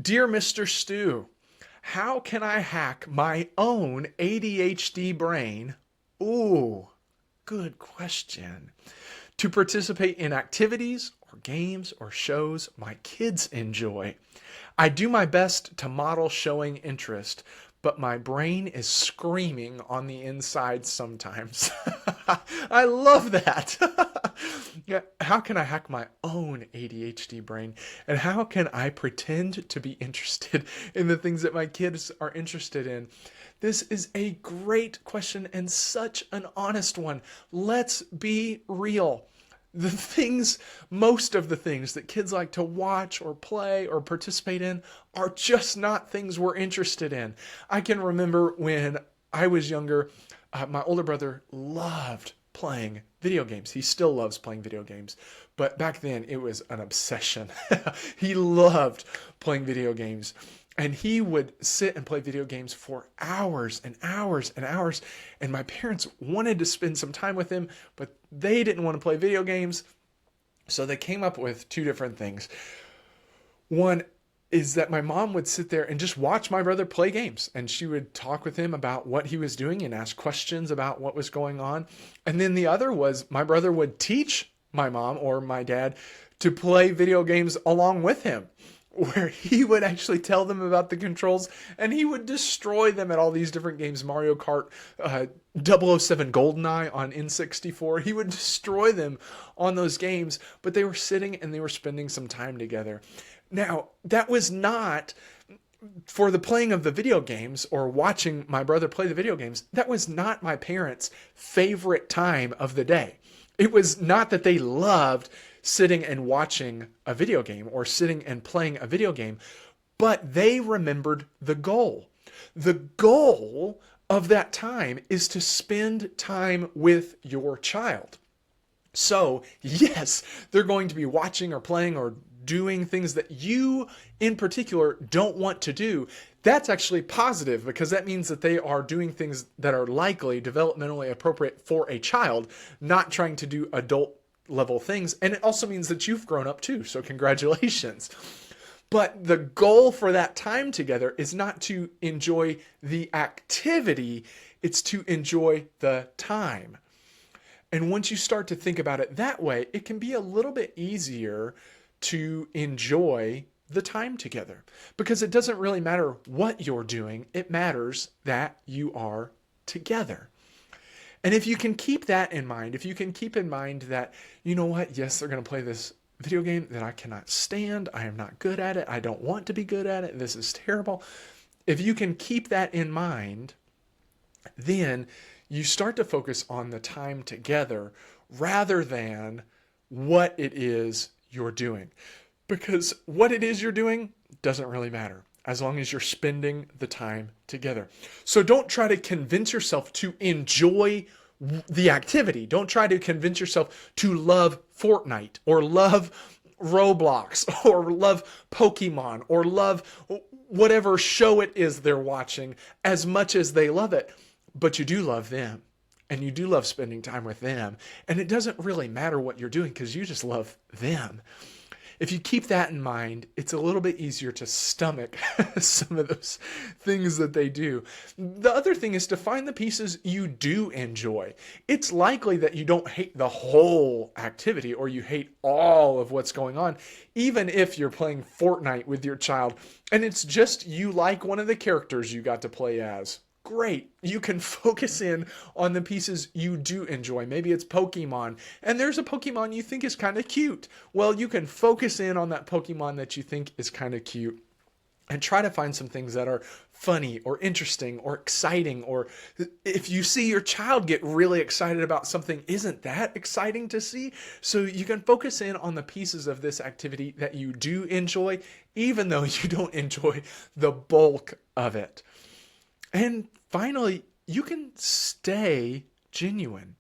Dear Mr. Stew, how can I hack my own ADHD brain? Ooh, good question. To participate in activities or games or shows my kids enjoy. I do my best to model showing interest, but my brain is screaming on the inside sometimes. I love that. Yeah, how can I hack my own ADHD brain? And how can I pretend to be interested in the things that my kids are interested in? This is a great question and such an honest one. Let's be real. Most of the things that kids like to watch or play or participate in are just not things we're interested in. I can remember when I was younger, my older brother loved playing video games. He still loves playing video games, but back then it was an obsession. He loved playing video games. And he would sit and play video games for hours and hours and hours. And my parents wanted to spend some time with him, but they didn't want to play video games. So they came up with two different things. One is that my mom would sit there and just watch my brother play games. And she would talk with him about what he was doing and ask questions about what was going on. And then the other was my brother would teach my mom or my dad to play video games along with him, where he would actually tell them about the controls and he would destroy them at all these different games. Mario Kart, 007 GoldenEye on N64. He would destroy them on those games, but they were sitting and they were spending some time together. Now, that was not for the playing of the video games or watching my brother play the video games. That was not my parents' favorite time of the day. It was not that they loved sitting and watching a video game or sitting and playing a video game, but they remembered the goal. The goal of that time is to spend time with your child. So, yes, they're going to be watching or playing or doing things that you in particular don't want to do. That's actually positive because that means that they are doing things that are likely developmentally appropriate for a child, not trying to do adult level things. And it also means that you've grown up too. So congratulations. But the goal for that time together is not to enjoy the activity. It's to enjoy the time. And once you start to think about it that way, it can be a little bit easier to enjoy the time together because it doesn't really matter what you're doing. It matters that you are together. And if you can keep that in mind, if you can keep in mind that, you know what, yes, they're going to play this video game that I cannot stand. I am not good at it. I don't want to be good at it. This is terrible. If you can keep that in mind, then you start to focus on the time together rather than what it is you're doing. Because what it is you're doing doesn't really matter as long as you're spending the time together. So don't try to convince yourself to enjoy the activity. Don't try to convince yourself to love Fortnite or love Roblox or love Pokemon or love whatever show it is they're watching as much as they love it. But you do love them and you do love spending time with them. And it doesn't really matter what you're doing because you just love them. If you keep that in mind, it's a little bit easier to stomach some of those things that they do. The other thing is to find the pieces you do enjoy. It's likely that you don't hate the whole activity or you hate all of what's going on, even if you're playing Fortnite with your child and it's just you like one of the characters you got to play as. Great. You can focus in on the pieces you do enjoy. Maybe it's Pokemon, and there's a Pokemon you think is kind of cute. Well, you can focus in on that Pokemon that you think is kind of cute and try to find some things that are funny or interesting or exciting. Or if you see your child get really excited about something, isn't that exciting to see? So you can focus in on the pieces of this activity that you do enjoy, even though you don't enjoy the bulk of it. And finally, you can stay genuine.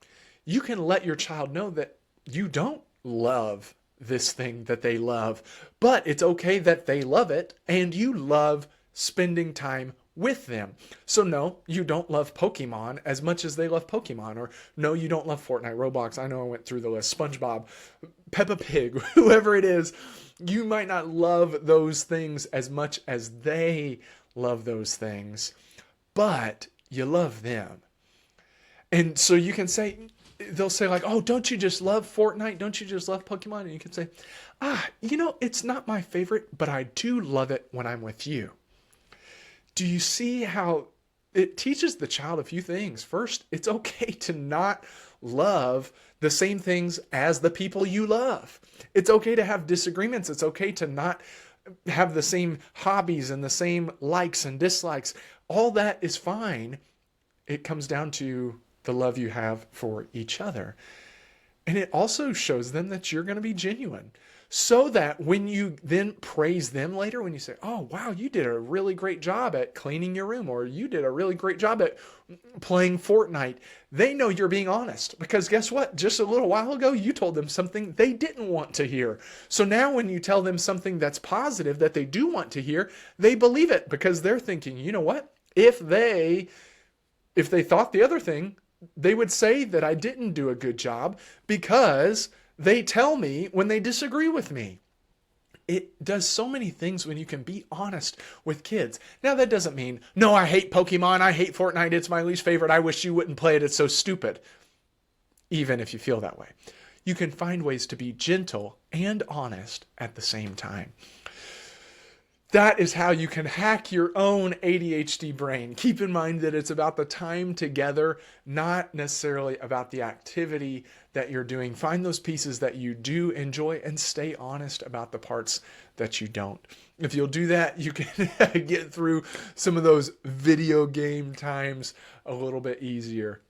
You can let your child know that you don't love this thing that they love, but it's okay that they love it and you love spending time with them. So no, you don't love Pokemon as much as they love Pokemon, or no, you don't love Fortnite, Roblox. I know I went through the list. SpongeBob, Peppa Pig, whoever it is, you might not love those things as much as they love those things, but you love them. And so you can say, they'll say like, oh, don't you just love Fortnite? Don't you just love Pokemon? And you can say, it's not my favorite, but I do love it when I'm with you. Do you see how it teaches the child a few things? First, it's okay to not love the same things as the people you love. It's okay to have disagreements. It's okay to not have the same hobbies and the same likes and dislikes. All that is fine. It comes down to the love you have for each other. And it also shows them that you're going to be genuine, so that when you then praise them later, when you say, oh, wow, you did a really great job at cleaning your room, or you did a really great job at playing Fortnite, they know you're being honest. Because guess what? Just a little while ago, you told them something they didn't want to hear. So now when you tell them something that's positive that they do want to hear, they believe it, because they're thinking, you know what? If they thought the other thing, they would say that I didn't do a good job, because they tell me when they disagree with me. It does so many things when you can be honest with kids. Now, that doesn't mean, no, I hate Pokemon, I hate Fortnite, it's my least favorite, I wish you wouldn't play it, it's so stupid. Even if you feel that way. You can find ways to be gentle and honest at the same time. That is how you can hack your own ADHD brain. Keep in mind that it's about the time together, not necessarily about the activity that you're doing. Find those pieces that you do enjoy and stay honest about the parts that you don't. If you'll do that, you can get through some of those video game times a little bit easier.